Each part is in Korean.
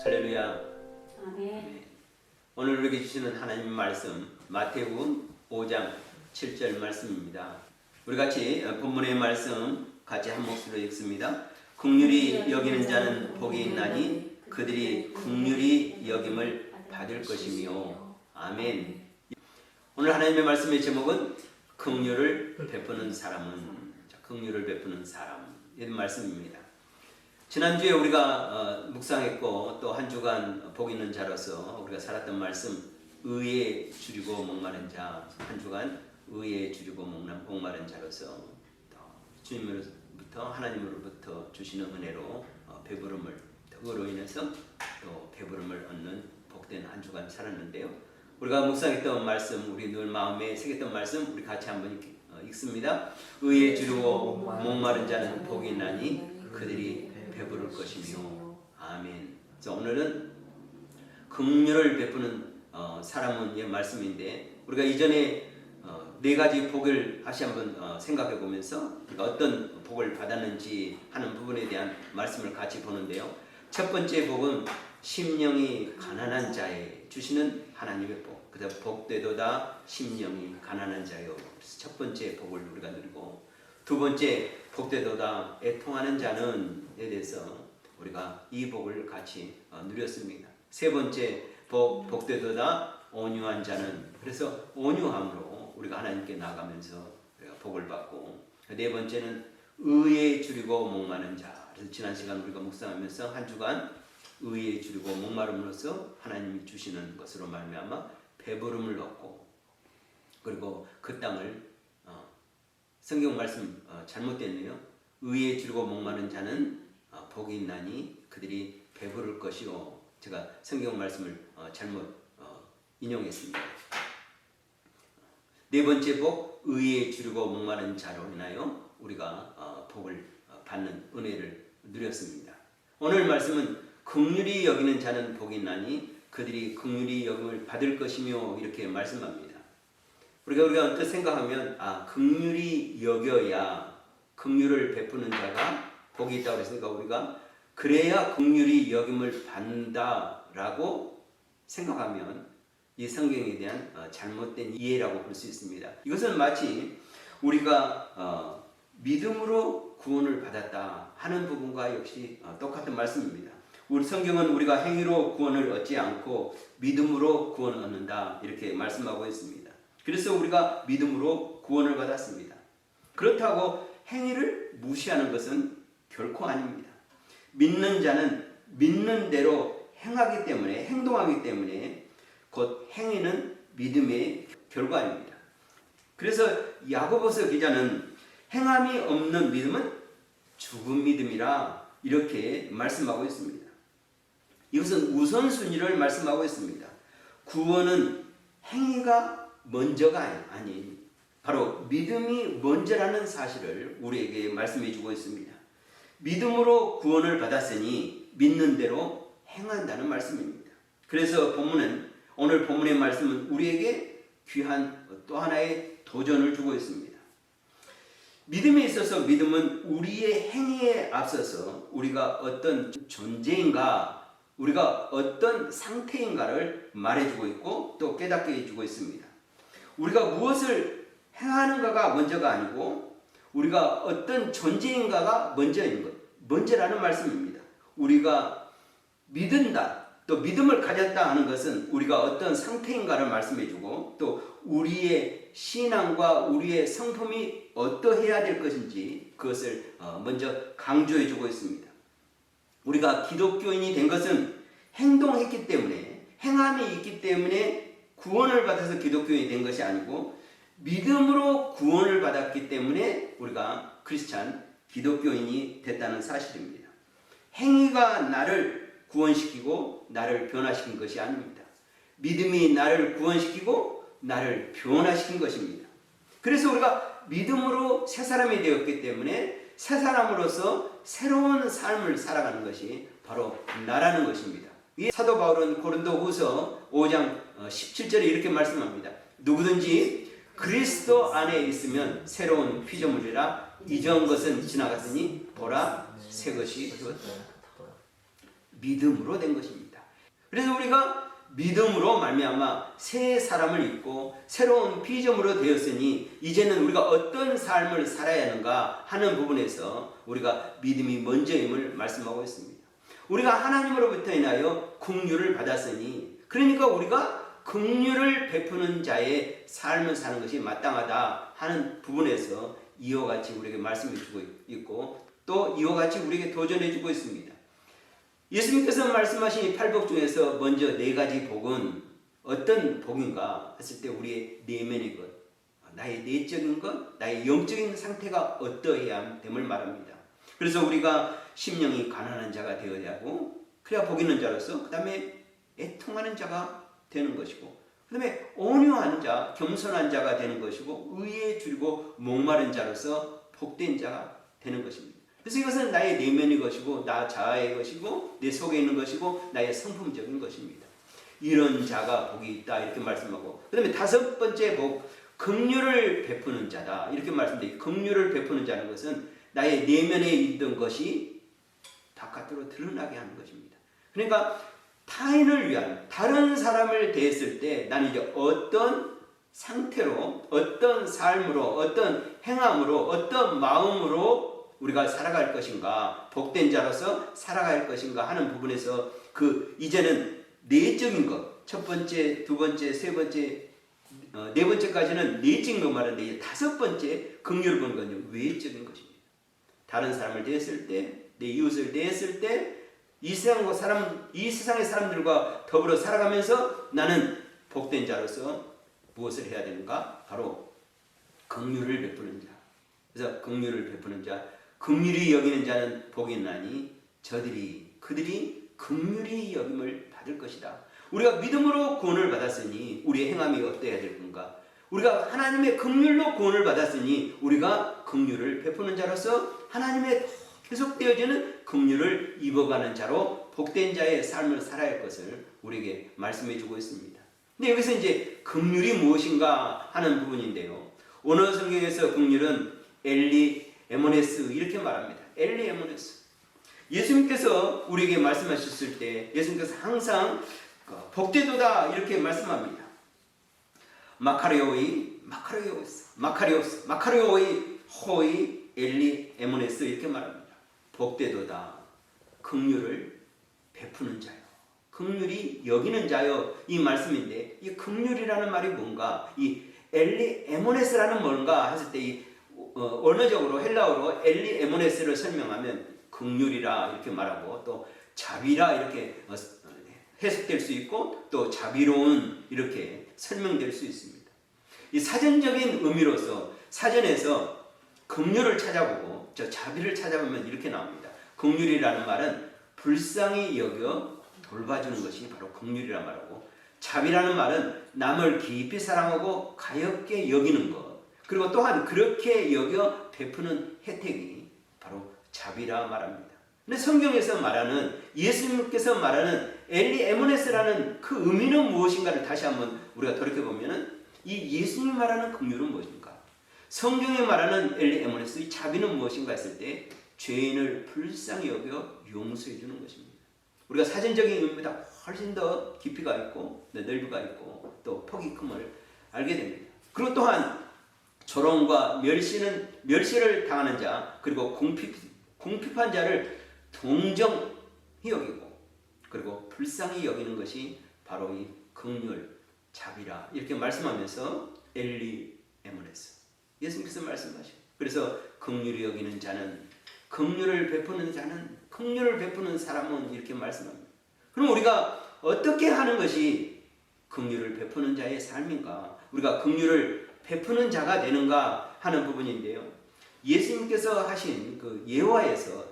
할렐루야. 아멘. 네. 오늘 우리에게 주시는 하나님 말씀 마태복음 5장 7절 말씀입니다. 우리 같이 본문의 말씀 같이 한 목소리로 읽습니다. 긍휼히 여기는 자는 복이 있나니 그들이 긍휼히 여김을 받을 것이며. 아멘. 오늘 하나님의 말씀의 제목은 긍휼을 베푸는 사람은. 긍휼을 베푸는 사람, 이런 말씀입니다. 지난주에 우리가 묵상했고 또 한 주간 복 있는 자로서 우리가 살았던 말씀, 의에 줄이고 목마른 자, 한 주간 의에 줄이고 목마른 자로서 주님으로부터 하나님으로부터 주시는 은혜로 배부름을, 의로 인해서 또 배부름을 얻는 복된 한 주간 살았는데요. 우리가 묵상했던 말씀, 우리 늘 마음에 새겼던 말씀 우리 같이 한번 읽습니다. 의에 줄이고 목마른 자는 복이 있나니 그들이 배부를 것이며. 아멘. 오늘은 긍휼을 베푸는 사람은 이 말씀인데, 우리가 이전에 네 가지 복을 다시 한번 생각해 보면서 우리가 어떤 복을 받았는지 하는 부분에 대한 말씀을 같이 보는데요. 첫 번째 복은 심령이 가난한 자에 주시는 하나님의 복. 그다음 복되도다 심령이 가난한 자요. 첫 번째 복을 우리가 누리고, 두 번째 복되도다 애통하는 자는에 대해서 우리가 이 복을 같이 누렸습니다. 세 번째 복되도다 온유한 자는, 그래서 온유함으로 우리가 하나님께 나가면서 우리가 복을 받고, 네 번째는 의에 줄이고 목마른 자. 그래서 지난 시간 우리가 묵상하면서 한 주간 의에 줄이고 목마름으로써 하나님이 주시는 것으로 말미암아 배부름을 얻고, 그리고 그 땅을 성경 말씀 잘못됐네요. 의에 줄이고 목마른 자는 복이 있나니 그들이 배부를 것이요. 제가 성경 말씀을 잘못 인용했습니다. 네 번째 복, 의에 줄이고 목마른 자로 인하여 우리가 복을 받는 은혜를 누렸습니다. 오늘 말씀은 긍휼히 여기는 자는 복이 있나니 그들이 긍휼히 여김을 받을 것이며, 이렇게 말씀합니다. 우리가 어떻게 생각하면 긍휼히 여겨야 긍휼을 베푸는 자가 복이 있다고 했으니까 우리가 그래야 긍휼히 여김을 받는다라고 생각하면 이 성경에 대한 잘못된 이해라고 볼 수 있습니다. 이것은 마치 우리가 믿음으로 구원을 받았다 하는 부분과 역시 똑같은 말씀입니다. 우리 성경은 우리가 행위로 구원을 얻지 않고 믿음으로 구원을 얻는다, 이렇게 말씀하고 있습니다. 그래서 우리가 믿음으로 구원을 받았습니다. 그렇다고 행위를 무시하는 것은 결코 아닙니다. 믿는 자는 믿는 대로 행하기 때문에, 행동하기 때문에 곧 행위는 믿음의 결과입니다. 그래서 야고보서 기자는 행함이 없는 믿음은 죽은 믿음이라 이렇게 말씀하고 있습니다. 이것은 우선순위를 말씀하고 있습니다. 구원은 행위가 먼저가 아닌 바로 믿음이 먼저라는 사실을 우리에게 말씀해 주고 있습니다. 믿음으로 구원을 받았으니 믿는 대로 행한다는 말씀입니다. 그래서 오늘 본문의 말씀은 우리에게 귀한 또 하나의 도전을 주고 있습니다. 믿음에 있어서 믿음은 우리의 행위에 앞서서 우리가 어떤 존재인가, 우리가 어떤 상태인가를 말해주고 있고 또 깨닫게 해주고 있습니다. 우리가 무엇을 행하는가가 먼저가 아니고 우리가 어떤 존재인가가 먼저라는 말씀입니다. 우리가 믿는다, 또 믿음을 가졌다 하는 것은 우리가 어떤 상태인가를 말씀해주고, 또 우리의 신앙과 우리의 성품이 어떠해야 될 것인지 그것을 먼저 강조해주고 있습니다. 우리가 기독교인이 된 것은 행동했기 때문에, 행함이 있기 때문에 구원을 받아서 기독교인이 된 것이 아니고 믿음으로 구원을 받았기 때문에 우리가 크리스찬 기독교인이 됐다는 사실입니다. 행위가 나를 구원시키고 나를 변화시킨 것이 아닙니다. 믿음이 나를 구원시키고 나를 변화시킨 것입니다. 그래서 우리가 믿음으로 새 사람이 되었기 때문에 새 사람으로서 새로운 삶을 살아가는 것이 바로 나라는 것입니다. 사도 바울은 고린도후서 5장 17절에 이렇게 말씀합니다. 누구든지 그리스도 안에 있으면 새로운 피조물이라 이전 것은 지나갔으니 보라 새 것이 되었다. 믿음으로 된 것입니다. 그래서 우리가 믿음으로 말미암아 새 사람을 입고 새로운 피조물로 되었으니 이제는 우리가 어떤 삶을 살아야 하는가 하는 부분에서 우리가 믿음이 먼저임을 말씀하고 있습니다. 우리가 하나님으로부터 인하여 긍휼을 받았으니 그러니까 우리가 긍휼을 베푸는 자의 삶을 사는 것이 마땅하다 하는 부분에서 이와 같이 우리에게 말씀해 주고 있고 또 이와 같이 우리에게 도전해 주고 있습니다. 예수님께서 말씀하신 이 팔복 중에서 먼저 네 가지 복은 어떤 복인가 했을 때 우리의 내면의 것, 나의 내적인 것, 나의 영적인 상태가 어떠해야 됨을 말합니다. 그래서 우리가 심령이 가난한 자가 되어야 하고 그래야 복 있는 자로서 그 다음에 애통하는 자가 되는 것이고 그 다음에 온유한 자, 겸손한 자가 되는 것이고 의에 줄이고 목마른 자로서 복된 자가 되는 것입니다. 그래서 이것은 나의 내면의 것이고 나 자아의 것이고 내 속에 있는 것이고 나의 성품적인 것입니다. 이런 자가 복이 있다 이렇게 말씀하고 그 다음에 다섯 번째 복, 긍휼을 베푸는 자다 이렇게 말씀드립니다. 긍휼을 베푸는 자는 것은 나의 내면에 있던 것이 바깥으로 드러나게 하는 것입니다. 그러니까 타인을 위한 다른 사람을 대했을 때 나는 이제 어떤 상태로 어떤 삶으로 어떤 행함으로 어떤 마음으로 우리가 살아갈 것인가 복된 자로서 살아갈 것인가 하는 부분에서 이제는 내적인 것 첫 번째, 두 번째, 세 번째, 네 번째까지는 내적인 것 말하는데 이제 다섯 번째 긍휼을 보는 건 외적인 것입니다. 다른 사람을 대했을 때 내 이웃을 대했을 때 이 세상의 사람들과 더불어 살아가면서 나는 복된 자로서 무엇을 해야 되는가? 바로 긍휼을 베푸는 자. 그래서 긍휼을 베푸는 자, 긍휼히 여기는 자는 복이 있나니 그들이 긍휼히 여김을 받을 것이다. 우리가 믿음으로 구원을 받았으니 우리의 행함이 어때야 될 건가? 우리가 하나님의 긍휼로 구원을 받았으니 우리가 긍휼을 베푸는 자로서 하나님의 계속되어지는 긍휼을 입어가는 자로 복된 자의 삶을 살아야 할 것을 우리에게 말씀해 주고 있습니다. 근데 여기서 이제 긍휼이 무엇인가 하는 부분인데요. 오늘 성경에서 긍휼은 엘리 에모네스 이렇게 말합니다. 엘리 에모네스. 예수님께서 우리에게 말씀하셨을 때 예수님께서 항상 복되도다 이렇게 말씀합니다. 마카리오이 호이 엘리 에모네스 이렇게 말합니다. 복되도다 긍휼을 베푸는 자요. 긍휼이 여기는 자요. 이 말씀인데 이 긍휼이라는 말이 뭔가 이 엘리 에모네스라는 뭔가 했을 때 언어적으로 헬라어로 엘리 에모네스를 설명하면 긍휼이라 이렇게 말하고 또 자비라 이렇게 해석될 수 있고 또 자비로운 이렇게 설명될 수 있습니다. 이 사전적인 의미로서 사전에서 긍휼을 찾아보고 저 자비를 찾아보면 이렇게 나옵니다. 긍휼이라는 말은 불쌍히 여겨 돌봐주는 것이 바로 긍휼이란 말이고 자비라는 말은 남을 깊이 사랑하고 가엾게 여기는 것 그리고 또한 그렇게 여겨 베푸는 혜택이 바로 자비라 말합니다. 근데 성경에서 말하는 예수님께서 말하는 엘리 에모네스라는 그 의미는 무엇인가를 다시 한번 우리가 돌이켜보면 이 예수님이 말하는 긍휼은 무엇인가? 성경이 말하는 엘리 에모네스 이 자비는 무엇인가 했을 때 죄인을 불쌍히 여겨 용서해 주는 것입니다. 우리가 사전적인 의미보다 훨씬 더 깊이가 있고 넓이가 있고 또 폭이 큼을 알게 됩니다. 그리고 또한 조롱과 멸시를 당하는 자 그리고 궁핍한 자를 동정히 여기고 그리고 불쌍히 여기는 것이 바로 이 긍휼, 자비라 이렇게 말씀하면서 엘리 에모네스 예수님께서 말씀하시고 그래서 긍휼히 여기는 자는 긍휼을 베푸는 사람은 이렇게 말씀합니다. 그럼 우리가 어떻게 하는 것이 긍휼을 베푸는 자의 삶인가? 우리가 긍휼을 베푸는 자가 되는가 하는 부분인데요. 예수님께서 하신 그 예화에서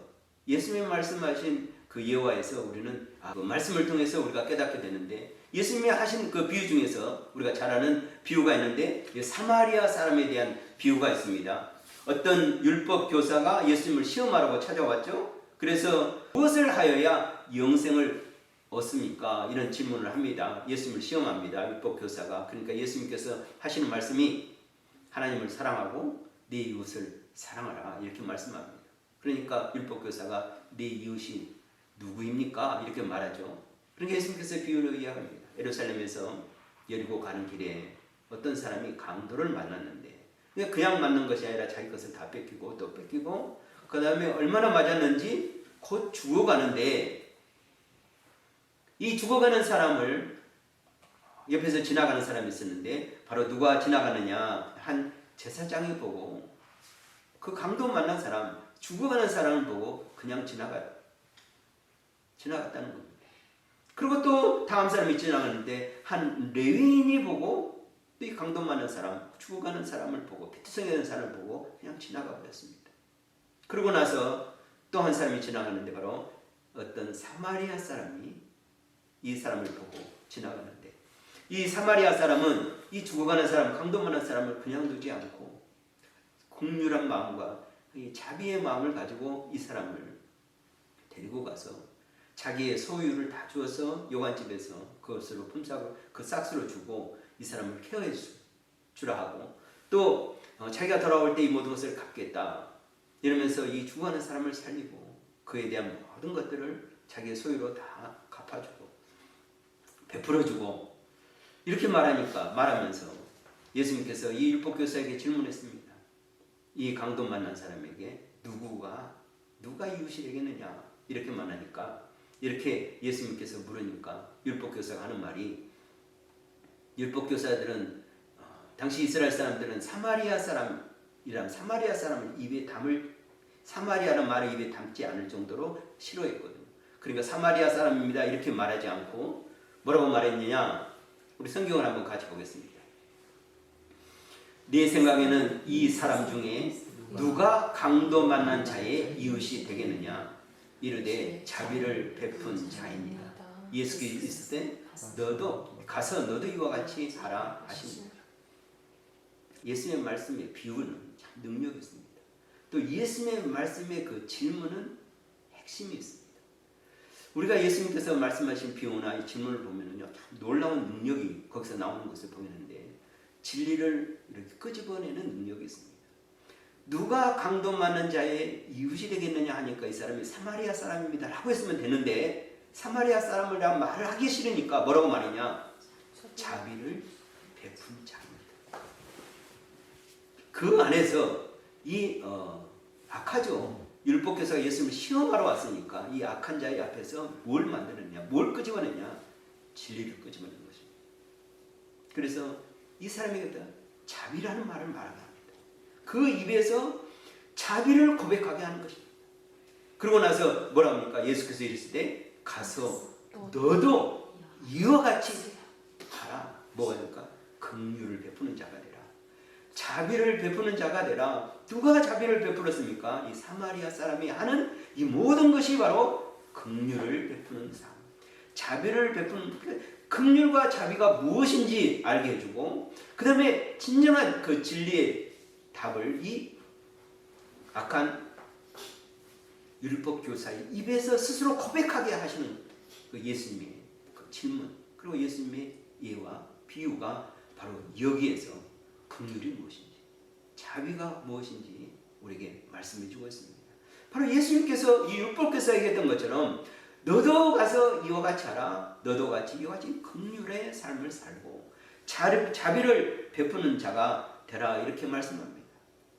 예수님이 말씀하신 그 예화에서 우리는 그 말씀을 통해서 우리가 깨닫게 되는데 예수님이 하신 그 비유 중에서 우리가 잘 아는 비유가 있는데 사마리아 사람에 대한 비유가 있습니다. 어떤 율법 교사가 예수님을 시험하라고 찾아왔죠. 그래서 무엇을 하여야 영생을 얻습니까? 이런 질문을 합니다. 예수님을 시험합니다. 율법 교사가. 그러니까 예수님께서 하시는 말씀이 하나님을 사랑하고 네 이웃을 사랑하라 이렇게 말씀합니다. 그러니까 율법 교사가 네 이웃이 누구입니까? 이렇게 말하죠. 그러니까 예수님께서 비유로 이야기합니다. 예루살렘에서 여리고 가는 길에 어떤 사람이 강도를 만났는데 그냥 맞는 것이 아니라 자기 것을 다 뺏기고 또 뺏기고 그 다음에 얼마나 맞았는지 곧 죽어가는데 이 죽어가는 사람을 옆에서 지나가는 사람이 있었는데 바로 누가 지나가느냐 한 제사장이 보고 그 강도 만난 사람 죽어가는 사람을 보고 그냥 지나갔다는 겁니다. 그리고 또 다음 사람이 지나가는데 한 레위인이 보고 또 이 강도 만난 사람 죽어가는 사람을 보고 피투성이 되는 사람을 보고 그냥 지나가 버렸습니다. 그러고 나서 또 한 사람이 지나가는데 바로 어떤 사마리아 사람이 이 사람을 보고 지나가는데 이 사마리아 사람은 이 죽어가는 사람 강도 만난 사람을 그냥 두지 않고 긍휼한 마음과 이 자비의 마음을 가지고 이 사람을 데리고 가서 자기의 소유를 다 주어서 요관집에서 그것으로 품삯을 그 싹스로 주고 이 사람을 케어해 주라 하고 또 자기가 돌아올 때 이 모든 것을 갚겠다 이러면서 이 죽어가는 사람을 살리고 그에 대한 모든 것들을 자기의 소유로 다 갚아주고 베풀어주고 이렇게 말하면서 예수님께서 이 율법교사에게 질문했습니다. 이 강도 만난 사람에게 누가 이웃이 되겠느냐 이렇게 말하니까 이렇게 예수님께서 물으니까 율법교사가 하는 말이 율법교사들은 당시 이스라엘 사람들은 사마리아 사람을 입에 담을 사마리아라는 말을 입에 담지 않을 정도로 싫어했거든요. 그러니까 사마리아 사람입니다 이렇게 말하지 않고 뭐라고 말했느냐 우리 성경을 한번 같이 보겠습니다. 네 생각에는 이 사람 중에 누가 강도 만난 자의 이웃이 되겠느냐 이르되 자비를 베푼 자입니다. 예수께서 있을 때 너도 이와 같이 하라 하십니다. 예수님의 말씀의 비유는 참 능력이 있습니다. 또 예수님의 말씀의 그 질문은 핵심이 있습니다. 우리가 예수님께서 말씀하신 비유나 이 질문을 보면은요 참 놀라운 능력이 거기서 나오는 것을 보이는데 진리를 이렇게 끄집어내는 능력이 있습니다. 누가 강도 많은 자의 이웃이 되겠느냐 하니까 이 사람이 사마리아 사람입니다 라고 했으면 되는데 사마리아 사람을 다 말을 하기 싫으니까 뭐라고 말하냐 자비를 베푼 자입니다. 그 안에서 이 악하죠. 율법교사가 예수님을 시험하러 왔으니까 이 악한 자의 앞에서 뭘 만드느냐 뭘 끄집어내냐 진리를 끄집어내는 것입니다. 그래서 이 사람에게 자비라는 말을 말합니다. 그 입에서 자비를 고백하게 하는 것입니다. 그러고 나서 뭐라 합니까? 예수께서 이랬을 때 가서 너도 이와 같이 하라. 뭐가 될까? 긍휼을 베푸는 자가 되라. 자비를 베푸는 자가 되라. 누가 자비를 베풀었습니까? 이 사마리아 사람이 하는 이 모든 것이 바로 긍휼을 베푸는 삶. 자비를 베푸는 긍휼과 자비가 무엇인지 알게 해주고 그 다음에 진정한 그 진리의 답을 이 악한 율법교사의 입에서 스스로 고백하게 하시는 그 예수님의 그 질문 그리고 예수님의 예와 비유가 바로 여기에서 긍휼이 무엇인지 자비가 무엇인지 우리에게 말씀해 주고 있습니다. 바로 예수님께서 이 율법교사에게 했던 것처럼 너도 가서 이와 같이 하라. 너도 같이 이와 같이 긍휼의 삶을 살고 자비를 베푸는 자가 되라 이렇게 말씀합니다.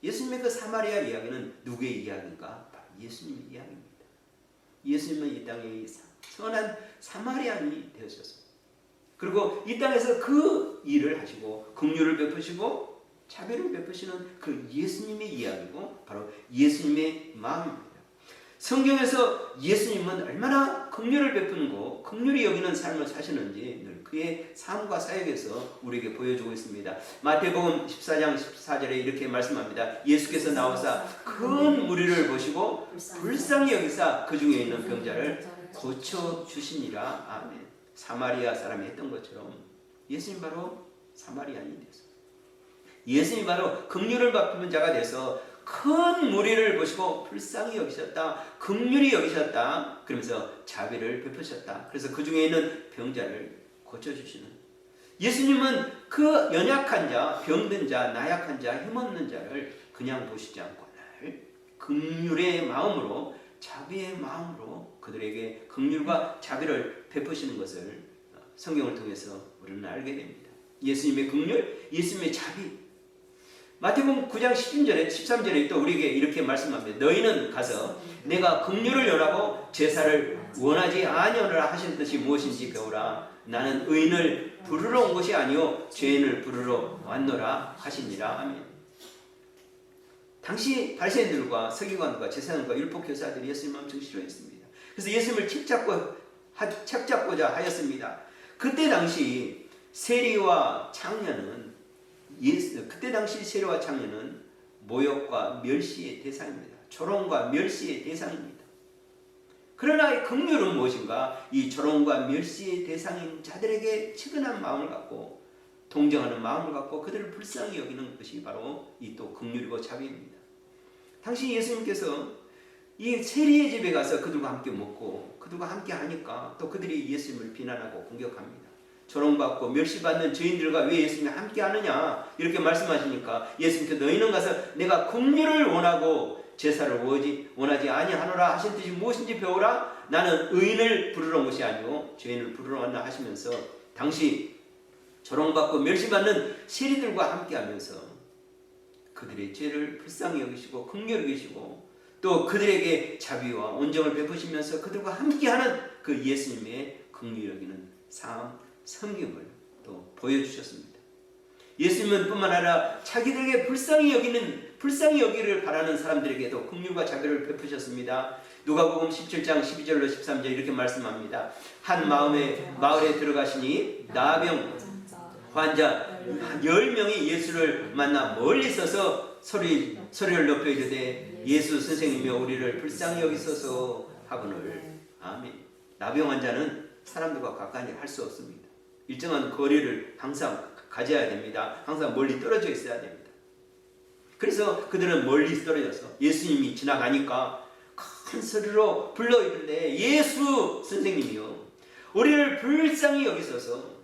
예수님의 그 사마리아 이야기는 누구의 이야기인가? 바로 예수님의 이야기입니다. 예수님은 이 땅에 선한 사마리아인이 되셨습니다. 그리고 이 땅에서 그 일을 하시고 긍휼을 베푸시고 자비를 베푸시는 그 예수님의 이야기고 바로 예수님의 마음입니다. 성경에서 예수님은 얼마나 긍휼을 베푸고 긍휼히 여기는 삶을 사시는지 늘 그의 삶과 사역에서 우리에게 보여주고 있습니다. 마태복음 14장 14절에 이렇게 말씀합니다. 예수께서 나오사 큰 무리를 보시고 불쌍히 여기사 그 중에 있는 병자를 고쳐주시니라. 아멘. 사마리아 사람이 했던 것처럼 예수님 바로 사마리아인이 되었습니다. 예수님 바로 긍휼을 베푸는 자가 돼서 큰 무리를 보시고 불쌍히 여기셨다. 긍휼히 여기셨다. 그러면서 자비를 베푸셨다. 그래서 그 중에 있는 병자를 고쳐주시는 예수님은 그 연약한 자, 병든 자, 나약한 자, 힘없는 자를 그냥 보시지 않고 늘 긍휼의 마음으로 자비의 마음으로 그들에게 긍휼과 자비를 베푸시는 것을 성경을 통해서 우리는 알게 됩니다. 예수님의 긍휼, 예수님의 자비. 마태복음 9장 13절에 또 우리에게 이렇게 말씀합니다. 너희는 가서 내가 긍휼을 원하고 제사를 원하지 아니하노라 하신 뜻이 무엇인지 배우라. 나는 의인을 부르러 온 것이 아니요 죄인을 부르러 왔노라 하시니라. 아멘. 당시 바리새인들과 서기관과 제사장과 율법교사들이 예수님을 엄청 싫어했습니다. 그래서 예수님을 책잡고자 하였습니다. 그때 당시 세리와 창녀는 모욕과 멸시의 대상입니다. 조롱과 멸시의 대상입니다. 그러나 긍휼은 무엇인가? 이 조롱과 멸시의 대상인 자들에게 측은한 마음을 갖고 동정하는 마음을 갖고 그들을 불쌍히 여기는 것이 바로 이 또 긍휼이고 자비입니다. 당시 예수님께서 이 세리의 집에 가서 그들과 함께 먹고 그들과 함께 하니까 또 그들이 예수님을 비난하고 공격합니다. 조롱받고 멸시받는 죄인들과 왜 예수님이 함께 하느냐 이렇게 말씀하시니까 예수님께서 너희는 가서 내가 긍휼을 원하고 제사를 원하지 아니하노라 하신 뜻이 무엇인지 배우라. 나는 의인을 부르러 온 것이 아니고 죄인을 부르러 왔나 하시면서 당시 조롱받고 멸시받는 세리들과 함께 하면서 그들의 죄를 불쌍히 여기시고 긍휼히 여기시고 또 그들에게 자비와 온정을 베푸시면서 그들과 함께하는 그 예수님의 긍휼히 여기는 삶, 섬김을 또 보여주셨습니다. 예수님은 뿐만 아니라 자기들에게 불쌍히 여기를 바라는 사람들에게도 긍휼과 자비를 베푸셨습니다. 누가복음 17장 12절로 13절 이렇게 말씀합니다. 한 마을에 들어가시니 나병 환자 10명이 예수를 만나 멀리 서서 소리를 높여 이르되 예수 선생님이여 우리를 불쌍히 여기소서 하거늘. 아멘. 나병 환자는 사람들과 가까이 할 수 없습니다. 일정한 거리를 항상 가져야 됩니다. 항상 멀리 떨어져 있어야 됩니다. 그래서 그들은 멀리 떨어져서 예수님이 지나가니까 큰 소리로 불러 이르되 예수 선생님이요 우리를 불쌍히 여기소서.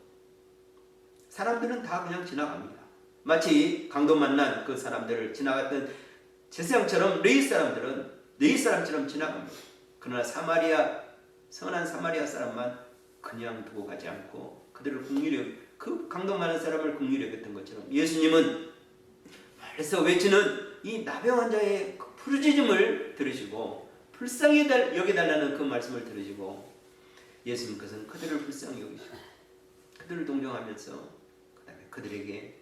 사람들은 다 그냥 지나갑니다. 마치 강도 만난 그 사람들을 지나갔던 제사장처럼 레위 사람처럼 지나갑니다. 그러나 선한 사마리아 사람만 그냥 두고 가지 않고 그들을 그 강도 많은 사람을 긍휼히 여겼던 것처럼 예수님은 말에서 외치는 이 나병 환자의 그 부르짖음을 들으시고 불쌍히 여겨달라는 그 말씀을 들으시고 예수님께서는 그들을 불쌍히 여기시고 그들을 동정하면서 그다음에 그들에게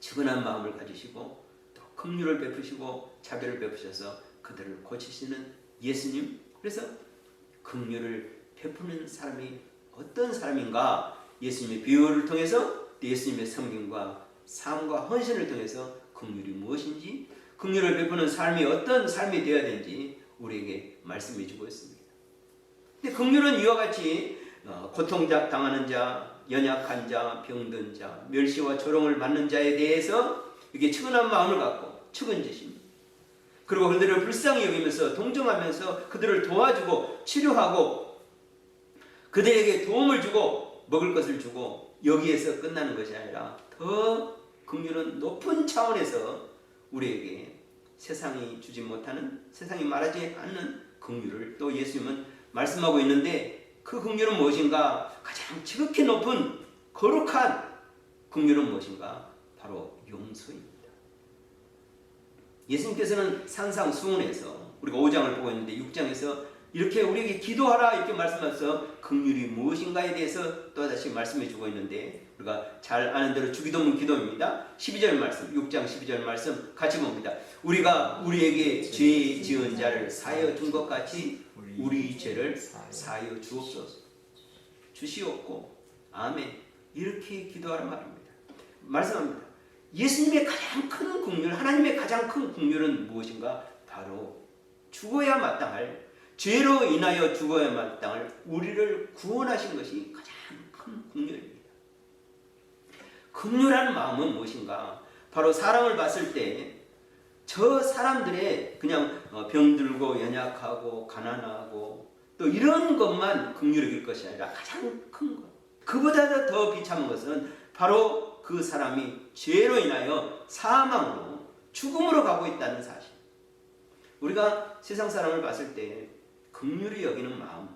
측은한 마음을 가지시고 또 긍휼을 베푸시고 자비를 베푸셔서 그들을 고치시는 예수님. 그래서 긍휼을 베푸는 사람이 어떤 사람인가? 예수님의 비유를 통해서 예수님의 섬김과 삶과 헌신을 통해서 긍휼이 무엇인지, 긍휼을 베푸는 삶이 어떤 삶이 되어야 되는지 우리에게 말씀해 주고 있습니다. 근데 긍휼은 이와 같이 고통당하는 자, 연약한 자, 병든 자, 멸시와 조롱을 받는 자에 대해서 이게 측은한 마음을 갖고 측은지심, 그리고 그들을 불쌍히 여기면서 동정하면서 그들을 도와주고 치료하고 그들에게 도움을 주고 먹을 것을 주고 여기에서 끝나는 것이 아니라 더 긍휼은 높은 차원에서 우리에게 세상이 주지 못하는, 세상이 말하지 않는 긍휼을 또 예수님은 말씀하고 있는데, 그 긍휼은 무엇인가? 가장 지극히 높은 거룩한 긍휼은 무엇인가? 바로 용서입니다. 예수님께서는 산상수훈에서 우리가 5장을 보고 있는데 6장에서 이렇게 우리에게 기도하라 이렇게 말씀하셔서 긍휼이 무엇인가에 대해서 또다시 말씀해 주고 있는데, 우리가 잘 아는 대로 주기도문 기도입니다. 12절 말씀, 6장 12절 말씀 같이 봅니다. 우리가 우리에게 죄 지은 자를 사하여 준 것 같이 우리 죄를 사하여 주옵소서. 주시옵고 아멘. 이렇게 기도하라 말입니다. 말씀합니다. 예수님의 가장 큰 긍휼, 하나님의 가장 큰 긍휼은 무엇인가? 바로 죽어야 마땅할, 죄로 인하여 죽어야 마땅할 우리를 구원하신 것이 가장 큰 긍휼입니다. 긍휼한 마음은 무엇인가? 바로 사람을 봤을 때 저 사람들의 그냥 병들고 연약하고 가난하고 또 이런 것만 긍휼히 여길 것이 아니라 가장 큰 것, 그보다 더 비참한 것은 바로 그 사람이 죄로 인하여 사망으로, 죽음으로 가고 있다는 사실. 우리가 세상 사람을 봤을 때 긍휼히 여기는 마음,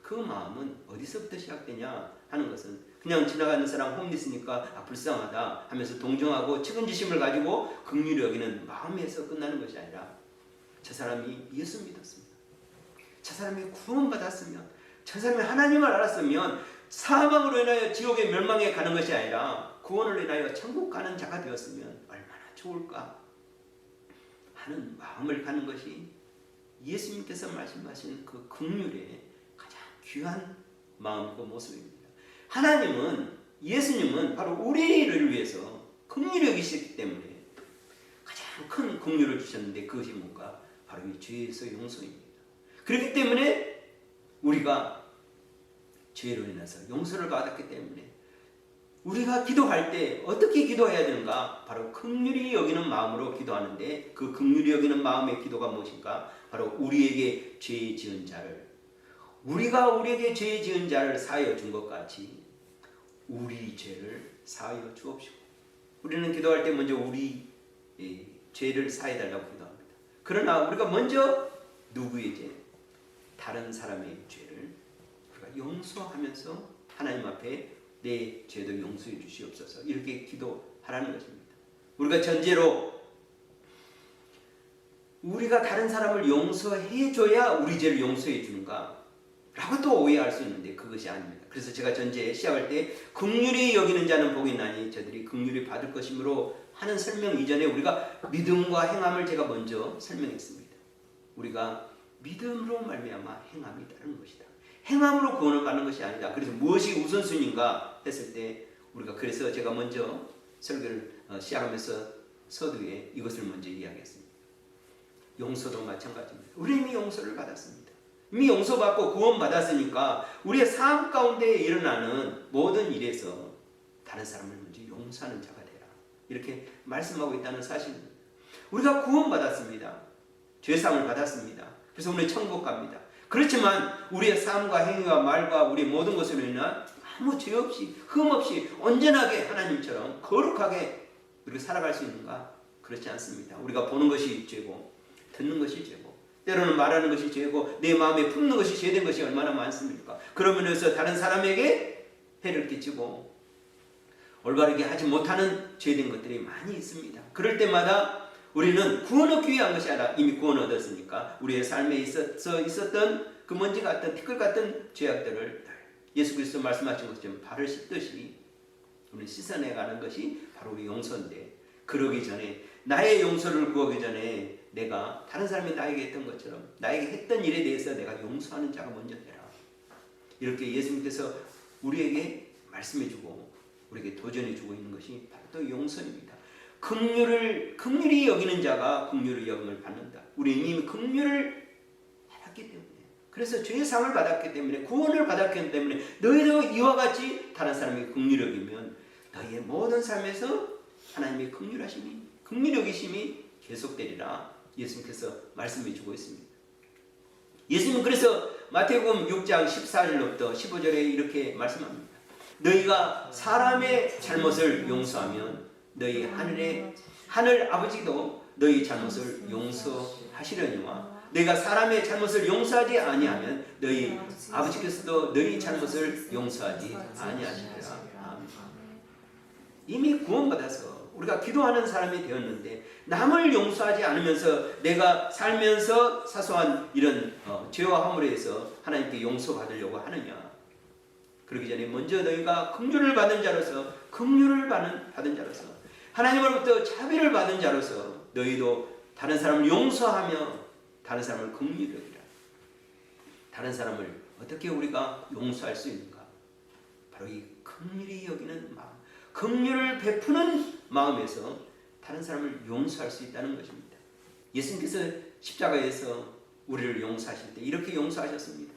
그 마음은 어디서부터 시작되냐 하는 것은 그냥 지나가는 사람 홈리스니까 불쌍하다 하면서 동정하고 측은지심을 가지고 긍휼히 여기는 마음에서 끝나는 것이 아니라 저 사람이 예수 믿었습니다. 저 사람이 구원받았으면, 저 사람이 하나님을 알았으면 사망으로 인하여 지옥의 멸망에 가는 것이 아니라 구원을 인하여 천국 가는 자가 되었으면 얼마나 좋을까 하는 마음을 가는 것이 예수님께서 말씀하신 그 긍휼의 가장 귀한 마음과 모습입니다. 하나님은, 예수님은 바로 우리를 위해서 긍휼히 여기시기 때문에 가장 큰 긍휼을 주셨는데 그것이 뭔가? 바로 이 죄에서 용서입니다. 그렇기 때문에 우리가 죄로 인해서 용서를 받았기 때문에 우리가 기도할 때 어떻게 기도해야 되는가? 바로 긍휼히 여기는 마음으로 기도하는데 그 긍휼히 여기는 마음의 기도가 무엇인가? 바로 우리에게 죄 지은 자를, 우리가 우리에게 죄 지은 자를 사하여 준 것 같이 우리 죄를 사하여 주옵시고. 우리는 기도할 때 먼저 우리 죄를 사해 달라고 기도합니다. 그러나 우리가 먼저 누구의 죄? 다른 사람의 죄를 우리가 용서하면서 하나님 앞에 내 죄도 용서해 주시옵소서 이렇게 기도하라는 것입니다. 우리가 전제로 우리가 다른 사람을 용서해 줘야 우리 죄를 용서해 주는가 라고 또 오해할 수 있는데 그것이 아닙니다. 그래서 제가 전제 시작할 때 긍휼히 여기는 자는 복이 나니 저들이 긍휼히 받을 것이므로 하는 설명 이전에 우리가 믿음과 행함을 제가 먼저 설명했습니다. 우리가 믿음으로 말미암아 행함이 따르는 것이다. 행함으로 구원을 받는 것이 아니다. 그래서 무엇이 우선순위인가 했을 때 우리가 그래서 제가 먼저 설교를 시작하면서 서두에 이것을 먼저 이야기했습니다. 용서도 마찬가지입니다. 우리 이미 용서를 받았습니다. 이미 용서받고 구원받았으니까 우리의 삶 가운데 일어나는 모든 일에서 다른 사람을 먼저 용서하는 자가 되라. 이렇게 말씀하고 있다는 사실입니다. 우리가 구원받았습니다. 죄사함을 받았습니다. 그래서 우리 천국 갑니다. 그렇지만 우리의 삶과 행위와 말과 우리의 모든 것으로 인한 아무 죄 없이 흠 없이 온전하게 하나님처럼 거룩하게 우리가 살아갈 수 있는가? 그렇지 않습니다. 우리가 보는 것이 죄고 듣는 것이 죄고 때로는 말하는 것이 죄고 내 마음에 품는 것이 죄된 것이 얼마나 많습니까? 그러면서 다른 사람에게 해를 끼치고 올바르게 하지 못하는 죄된 것들이 많이 있습니다. 그럴 때마다 우리는 구원 얻기 위한 것이 아니라 이미 구원 얻었으니까 우리의 삶에 있었던 그 먼지 같은 티끌 같은 죄악들을 예수 그리스도 말씀하신 것처럼 발을 씻듯이 우리 씻어내가는 것이 바로 우리 용서인데 그러기 전에 나의 용서를 구하기 전에 내가 다른 사람이 나에게 했던 것처럼 나에게 했던 일에 대해서 내가 용서하는 자가 먼저 되라. 이렇게 예수님께서 우리에게 말씀해주고 우리에게 도전해주고 있는 것이 바로 또 용서입니다. 긍휼히 여기는 자가 긍휼의 여김을 받는다. 우리 이미 긍휼을 받았기 때문에 그래서 죄의 상을 받았기 때문에 구원을 받았기 때문에 너희도 이와 같이 다른 사람이 긍휼히 여기면 너희의 모든 삶에서 하나님의 긍휼히 여기심이 계속되리라 예수님께서 말씀해 주고 있습니다. 예수님은 그래서 마태복음 6장 14절로부터 15절에 이렇게 말씀합니다. 너희가 사람의 잘못을 용서하면 너희 하늘 아버지도 너희 잘못을 용서하시려니와 너희가 사람의 잘못을 용서하지 아니하면 너희 아버지께서도 너희 잘못을 용서하지 아니하시리라. 이미 구원받아서 우리가 기도하는 사람이 되었는데 남을 용서하지 않으면서 내가 살면서 사소한 이런 죄와 허물에 의해서 하나님께 용서받으려고 하느냐? 그러기 전에 먼저 너희가 긍휼을 받은 자로서 받은 자로서 하나님으로부터 자비를 받은 자로서 너희도 다른 사람을 용서하며 다른 사람을 긍휼히 여기라. 다른 사람을 어떻게 우리가 용서할 수 있는가? 바로 이 긍휼히 여기는 마음, 긍휼을 베푸는 마음에서 다른 사람을 용서할 수 있다는 것입니다. 예수님께서 십자가에서 우리를 용서하실 때 이렇게 용서하셨습니다.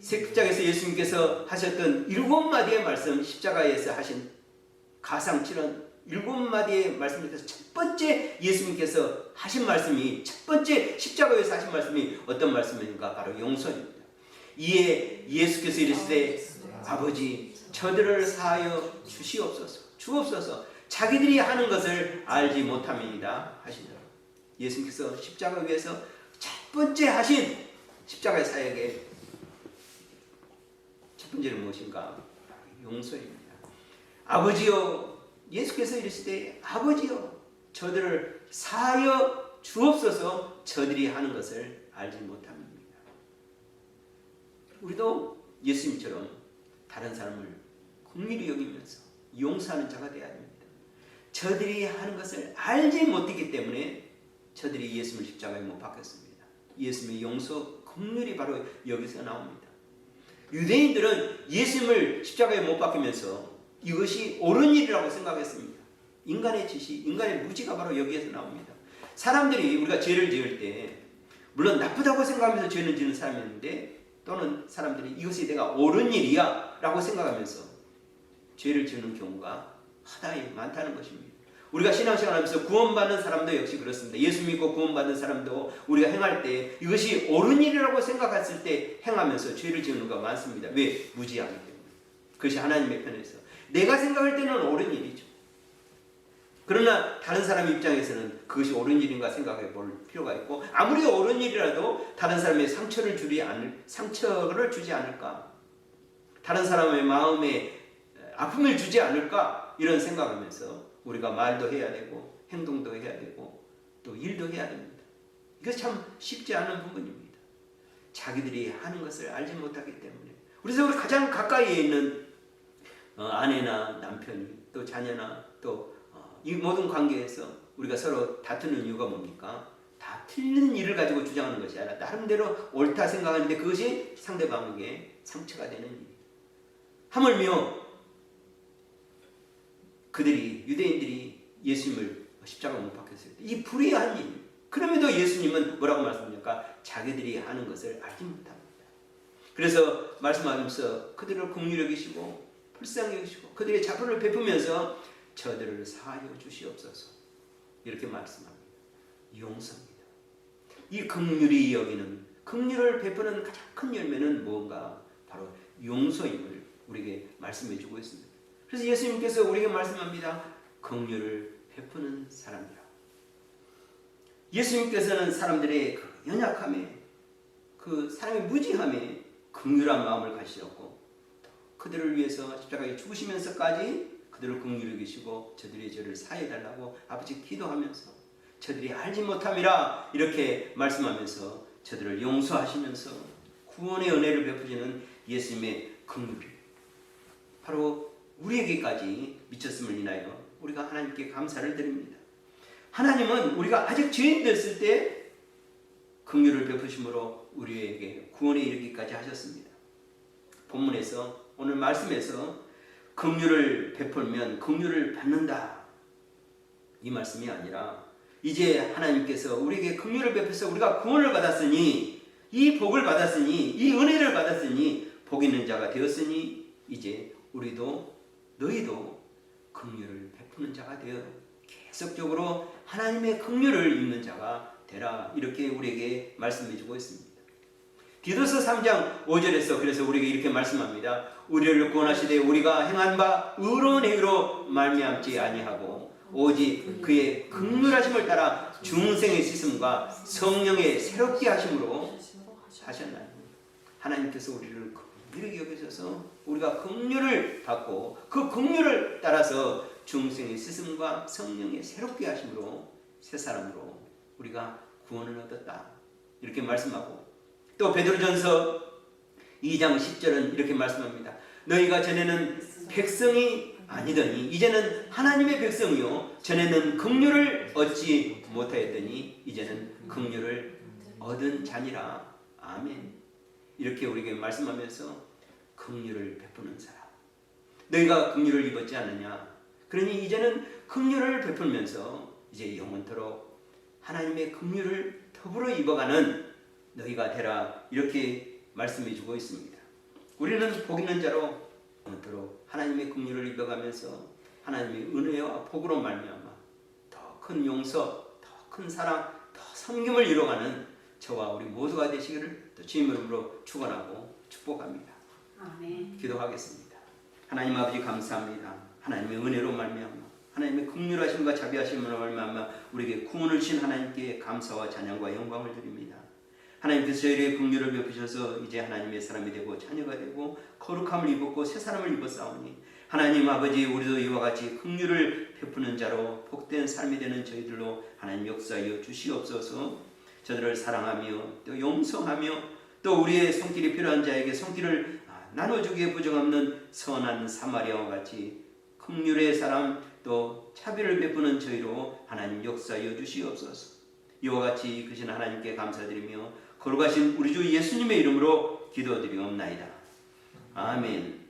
십자가에서 예수님께서 하셨던 7마디의 말씀, 십자가에서 하신 가상칠언 7마디의 말씀 중에서 첫 번째 예수님께서 하신 말씀이 첫 번째 십자가에서 하신 말씀이 어떤 말씀입니까? 바로 용서입니다. 이에 예수께서 이르시되 아버지 저들을 사하여 주옵소서 자기들이 하는 것을 알지 못함이니이다 하시더라. 예수님께서 십자가 위에서 첫 번째 하신 십자가의 사역의 첫 번째는 무엇인가? 용서입니다. 아버지여, 예수께서 이르시되 아버지여 저들을 사하여 주옵소서, 저들이 하는 것을 알지 못합니다. 우리도 예수님처럼 다른 사람을 긍휼히 여기면서 용서하는 자가 되어야 합니다. 저들이 하는 것을 알지 못했기 때문에 저들이 예수님을 십자가에 못 박혔습니다. 예수님의 용서, 긍휼이 바로 여기서 나옵니다. 유대인들은 예수님을 십자가에 못 박히면서 이것이 옳은 일이라고 생각했습니다. 인간의 지식, 인간의 무지가 바로 여기에서 나옵니다. 사람들이 우리가 죄를 지을 때 물론 나쁘다고 생각하면서 죄를 지는 사람이 있는데, 또는 사람들이 이것이 내가 옳은 일이야 라고 생각하면서 죄를 지는 경우가 하다히 많다는 것입니다. 우리가 신앙생활 하면서 구원받는 사람도 역시 그렇습니다. 예수 믿고 구원받는 사람도 우리가 행할 때 이것이 옳은 일이라고 생각했을 때 행하면서 죄를 지는 경우가 많습니다. 왜? 무지하기 때문에. 그것이 하나님의 편에서 내가 생각할 때는 옳은 일이죠. 그러나 다른 사람 입장에서는 그것이 옳은 일인가 생각해 볼 필요가 있고, 아무리 옳은 일이라도 다른 사람의 상처를 주지 않을까, 다른 사람의 마음에 아픔을 주지 않을까, 이런 생각하면서 우리가 말도 해야 되고 행동도 해야 되고 또 일도 해야 됩니다. 이것이 참 쉽지 않은 부분입니다. 자기들이 하는 것을 알지 못하기 때문에. 그래서 우리 가장 가까이에 있는 아내나 남편이, 또 자녀나 또 이 모든 관계에서 우리가 서로 다투는 이유가 뭡니까? 다 틀린 일을 가지고 주장하는 것이 아니라 나름대로 옳다 생각하는데 그것이 상대방에게 상처가 되는 일. 하물며 그들이, 유대인들이 예수님을 십자가에 못 박혔을 때 이 불의한 일, 그럼에도 예수님은 뭐라고 말씀합니까? 자기들이 하는 것을 알지 못합니다. 그래서 말씀하면서 그들을 긍휼히 여기시고 불쌍히 여기시고 그들의 자비를 베푸면서 저들을 사하여 주시옵소서, 이렇게 말씀합니다. 용서입니다. 이 긍휼히 여기는, 긍휼을 베푸는 가장 큰 열매는 무언가? 바로 용서임을 우리에게 말씀해 주고 있습니다. 그래서 예수님께서 우리에게 말씀합니다. 긍휼을 베푸는 사람이라. 예수님께서는 사람들의 그 연약함에, 그 사람의 무지함에 긍휼한 마음을 가지셨고, 그들을 위해서 십자가에 죽으시면서까지 그들을 긍휼히 여기시고 저들의 죄를 사해달라고 아버지 기도하면서 저들이 알지 못함이라 이렇게 말씀하면서 저들을 용서하시면서 구원의 은혜를 베푸시는 예수님의 긍휼이 바로 우리에게까지 미쳤음을 인하여 우리가 하나님께 감사를 드립니다. 하나님은 우리가 아직 죄인 됐을 때 긍휼을 베푸심으로 우리에게 구원에 이르기까지 하셨습니다. 본문에서, 오늘 말씀에서 긍휼을 베풀면 긍휼을 받는다, 이 말씀이 아니라 이제 하나님께서 우리에게 긍휼을 베풀어서 우리가 구원을 받았으니, 이 복을 받았으니, 이 은혜를 받았으니, 복 있는 자가 되었으니 이제 우리도, 너희도 긍휼을 베푸는 자가 되어 계속적으로 하나님의 긍휼을 입는 자가 되라, 이렇게 우리에게 말씀해 주고 있습니다. 디도서 3장 5절에서 그래서 우리에게 이렇게 말씀합니다. 우리를 구원하시되 우리가 행한 바 의로운 행위로 말미암지 아니하고 오직 그의 긍휼하심을 따라 중생의 씻음과 성령의 새롭게 하심으로 하셨나니. 하나님께서 우리를 긍휼히 여기셔서 우리가 긍휼을 받고 그 긍휼을 따라서 중생의 씻음과 성령의 새롭게 하심으로 새 사람으로 우리가 구원을 얻었다, 이렇게 말씀하고, 또 베드로전서 2장 10절은 이렇게 말씀합니다. 너희가 전에는 백성이 아니더니 이제는 하나님의 백성이요 전에는 긍휼을 얻지 못하였더니 이제는 긍휼을 얻은 자니라. 아멘. 이렇게 우리에게 말씀하면서 긍휼을 베푸는 사람, 너희가 긍휼을 입었지 않느냐, 그러니 이제는 긍휼을 베풀면서 이제 영원토록 하나님의 긍휼을 더불어 입어가는 너희가 되라, 이렇게 말씀해 주고 있습니다. 우리는 복 있는 자로 영원토록 하나님의 긍휼을 입어가면서 하나님의 은혜와 복으로 말미암아 더 큰 용서, 더 큰 사랑, 더 섬김을 이뤄가는 저와 우리 모두가 되시기를 또 주님 이름으로 축원하고 축복합니다. 아멘. 기도하겠습니다. 하나님 아버지 감사합니다. 하나님의 은혜로 말미암아 하나님의 긍휼하심과 자비하심으로 말미암아 우리에게 구원을 주신 하나님께 감사와 찬양과 영광을 드립니다. 하나님께서 저희에게 긍휼을 베푸셔서 이제 하나님의 사람이 되고 자녀가 되고 거룩함을 입었고 새 사람을 입었사오니 하나님 아버지, 우리도 이와 같이 긍휼을 베푸는 자로 복된 삶이 되는 저희들로 하나님 역사하여 주시옵소서. 저들을 사랑하며 또 용서하며 또 우리의 손길이 필요한 자에게 손길을 나눠주기에 부정없는 선한 사마리아와 같이 긍휼의 사람 또 차별을 베푸는 저희로 하나님 역사하여 주시옵소서. 이와 같이 크신 하나님께 감사드리며 거룩하신 우리 주 예수님의 이름으로 기도드리옵나이다. 아멘.